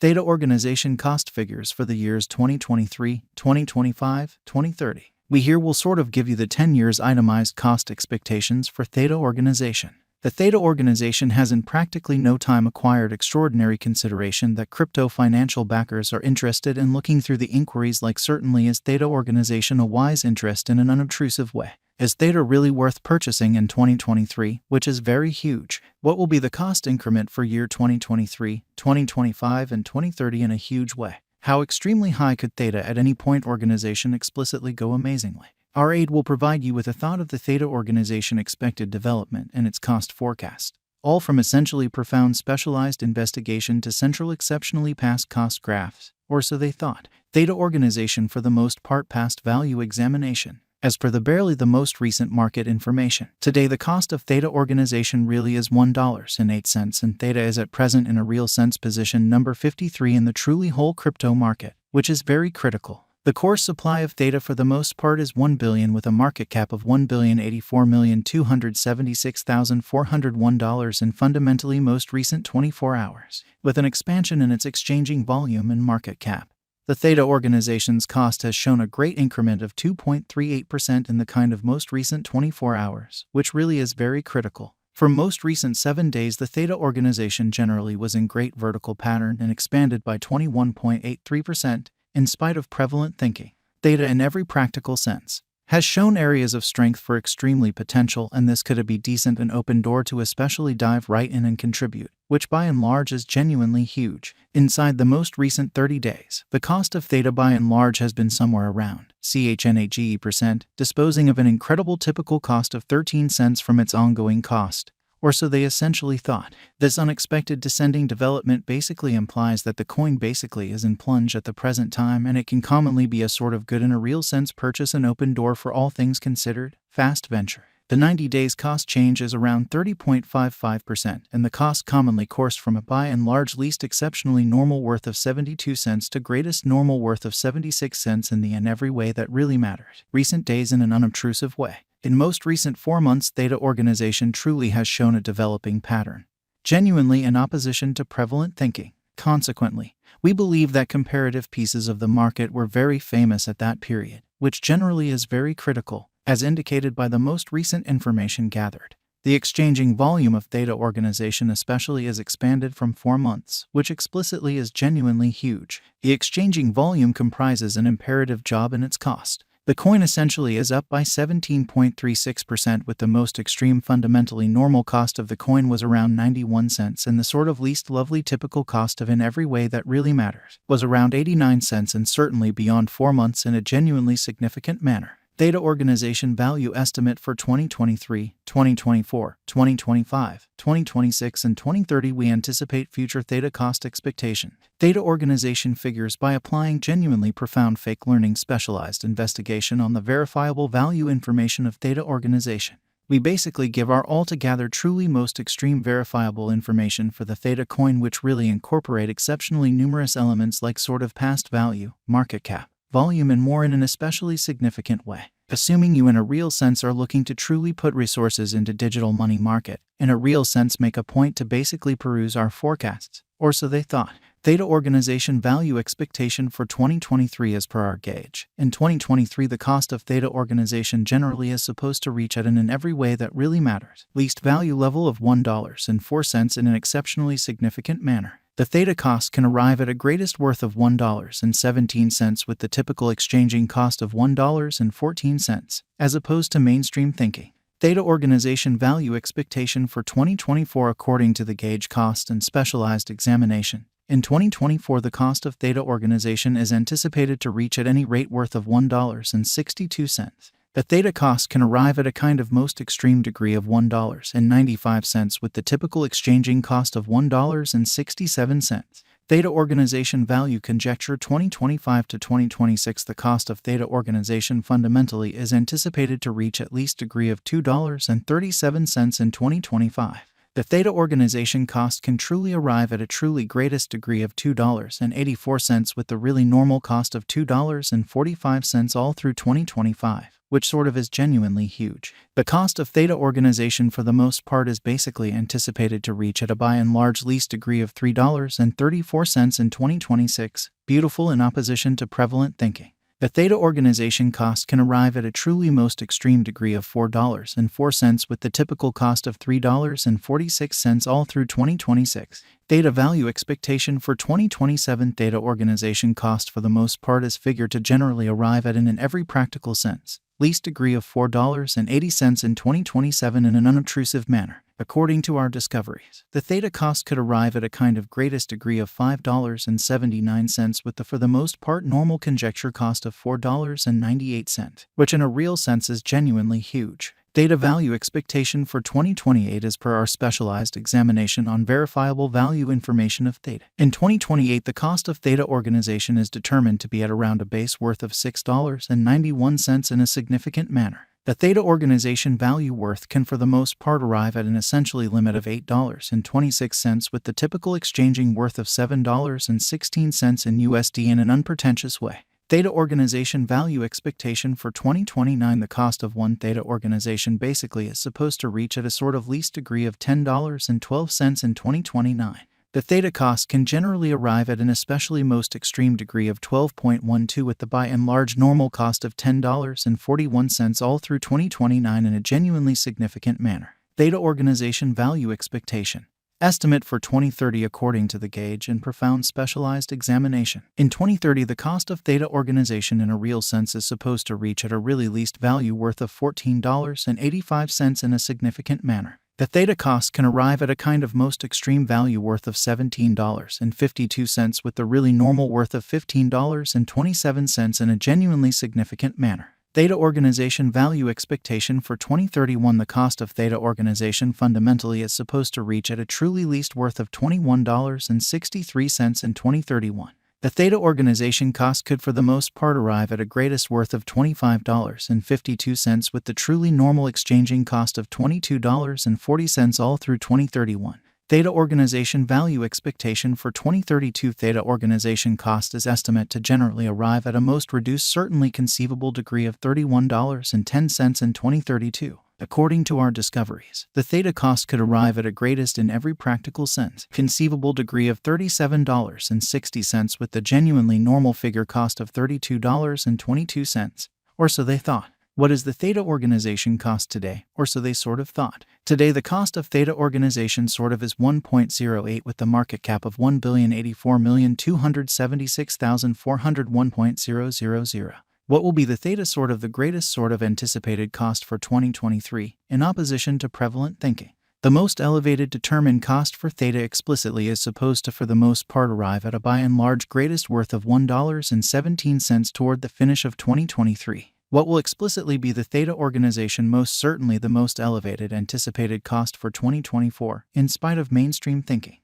Theta organization cost figures for the years 2023, 2025, 2030. We here will sort of give you the 10 years itemized cost expectations for Theta organization. The Theta organization has in practically no time acquired extraordinary consideration that crypto financial backers are interested in looking through the inquiries like certainly is Theta organization a wise interest in an unobtrusive way. Is Theta really worth purchasing in 2023, which is very huge? What will be the cost increment for year 2023, 2025, and 2030 in a huge way? How extremely high could Theta at any point organization explicitly go amazingly? Our aid will provide you with a thought of the Theta organization expected development and its cost forecast, all from essentially profound specialized investigation to central exceptionally past cost graphs, or so they thought. Theta organization for the most part past value examination. As per the barely the most recent market information, today the cost of Theta organization really is $1.08 and Theta is at present in a real sense position number 53 in the truly whole crypto market, which is very critical. The core supply of Theta for the most part is 1 billion with a market cap of $1,084,276,401 in fundamentally most recent 24 hours, with an expansion in its exchanging volume and market cap. The Theta organization's cost has shown a great increment of 2.38% in the kind of most recent 24 hours, which really is very critical. For most recent 7 days, the Theta organization generally was in great vertical pattern and expanded by 21.83%. In spite of prevalent thinking, Theta in every practical sense has shown areas of strength for extremely potential, and this could be decent and open door to especially dive right in and contribute, which by and large is genuinely huge. Inside the most recent 30 days, the cost of Theta by and large has been somewhere around CHNAGE%, disposing of an incredible typical cost of 13 cents from its ongoing cost. Or so they essentially thought. This unexpected descending development basically implies that the coin basically is in plunge at the present time, and it can commonly be a sort of good in a real sense purchase and open door for all things considered, fast venture. The 90 days cost change is around 30.55%, and the cost commonly coursed from a by and large least exceptionally normal worth of 72 cents to greatest normal worth of 76 cents in the in every way that really matters. Recent days in an unobtrusive way. In most recent 4 months, Theta organization truly has shown a developing pattern, genuinely in opposition to prevalent thinking. Consequently, we believe that comparative pieces of the market were very famous at that period, which generally is very critical, as indicated by the most recent information gathered. The exchanging volume of Theta organization especially is expanded from 4 months, which explicitly is genuinely huge. The exchanging volume comprises an imperative job in its cost. The coin essentially is up by 17.36%, with the most extreme fundamentally normal cost of the coin was around 91 cents, and the sort of least lovely typical cost of in every way that really matters was around 89 cents, and certainly beyond 4 months in a genuinely significant manner. Theta organization value estimate for 2023, 2024, 2025, 2026, and 2030. We anticipate future Theta cost expectation. Theta organization figures by applying genuinely profound fake learning specialized investigation on the verifiable value information of Theta organization. We basically give our altogether truly most extreme verifiable information for the Theta coin, which really incorporate exceptionally numerous elements like sort of past value, market cap, volume, and more in an especially significant way. Assuming you in a real sense are looking to truly put resources into digital money market, in a real sense make a point to basically peruse our forecasts, or so they thought. Theta organization value expectation for 2023 as per our gauge. In 2023, the cost of Theta organization generally is supposed to reach at an in every way that really matters least value level of $1.04 in an exceptionally significant manner. The Theta cost can arrive at a greatest worth of $1.17 with the typical exchanging cost of $1.14, as opposed to mainstream thinking. Theta organization value expectation for 2024 according to the gauge cost and specialized examination. In 2024, the cost of Theta organization is anticipated to reach at any rate worth of $1.62. The Theta cost can arrive at a kind of most extreme degree of $1.95 with the typical exchanging cost of $1.67. Theta organization value conjecture 2025 to 2026. The cost of Theta organization fundamentally is anticipated to reach at least degree of $2.37 in 2025. The Theta organization cost can truly arrive at a truly greatest degree of $2.84 with the really normal cost of $2.45 all through 2025. which sort of is genuinely huge. The cost of Theta organization for the most part is basically anticipated to reach at a by and large least degree of $3.34 in 2026, beautiful in opposition to prevalent thinking. The Theta organization cost can arrive at a truly most extreme degree of $4.04 with the typical cost of $3.46 all through 2026. Theta value expectation for 2027 Theta organization cost for the most part is figured to generally arrive at in every practical sense, least degree of $4.80 in 2027 in an unobtrusive manner. According to our discoveries, the Theta cost could arrive at a kind of greatest degree of $5.79 with the for the most part normal conjecture cost of $4.98, which in a real sense is genuinely huge. Theta value expectation for 2028 is per our specialized examination on verifiable value information of Theta. In 2028, the cost of Theta organization is determined to be at around a base worth of $6.91 in a significant manner. The Theta organization value worth can for the most part arrive at an essentially limit of $8.26 with the typical exchanging worth of $7.16 in USD in an unpretentious way. Theta organization value expectation for 2029. The cost of one Theta organization basically is supposed to reach at a sort of least degree of $10.12 in 2029. The Theta cost can generally arrive at an especially most extreme degree of 12.12 with the by and large normal cost of $10.41 all through 2029 in a genuinely significant manner. Theta organization value expectation. Estimate for 2030 according to the gauge and profound specialized examination. In 2030, the cost of Theta organization in a real sense is supposed to reach at a really least value worth of $14.85 in a significant manner. The Theta cost can arrive at a kind of most extreme value worth of $17.52 with the really normal worth of $15.27 in a genuinely significant manner. Theta organization value expectation for 2031. The cost of Theta organization fundamentally is supposed to reach at a truly least worth of $21.63 in 2031. The Theta organization cost could for the most part arrive at a greatest worth of $25.52 with the truly normal exchanging cost of $22.40 all through 2031. Theta organization value expectation for 2032. Theta organization cost is estimate to generally arrive at a most reduced certainly conceivable degree of $31.10 in 2032. According to our discoveries, the Theta cost could arrive at a greatest in every practical sense conceivable degree of $37.60 with the genuinely normal figure cost of $32.22, or so they thought. What is the Theta organization cost today, or so they sort of thought? Today the cost of Theta organization sort of is 1.08 with the market cap of $1,084,276,401.000. What will be the Theta sort of the greatest sort of anticipated cost for 2023, in opposition to prevalent thinking? The most elevated determined cost for Theta explicitly is supposed to for the most part arrive at a by and large greatest worth of $1.17 toward the finish of 2023. What will explicitly be the Theta organization most certainly the most elevated anticipated cost for 2024, in spite of mainstream thinking?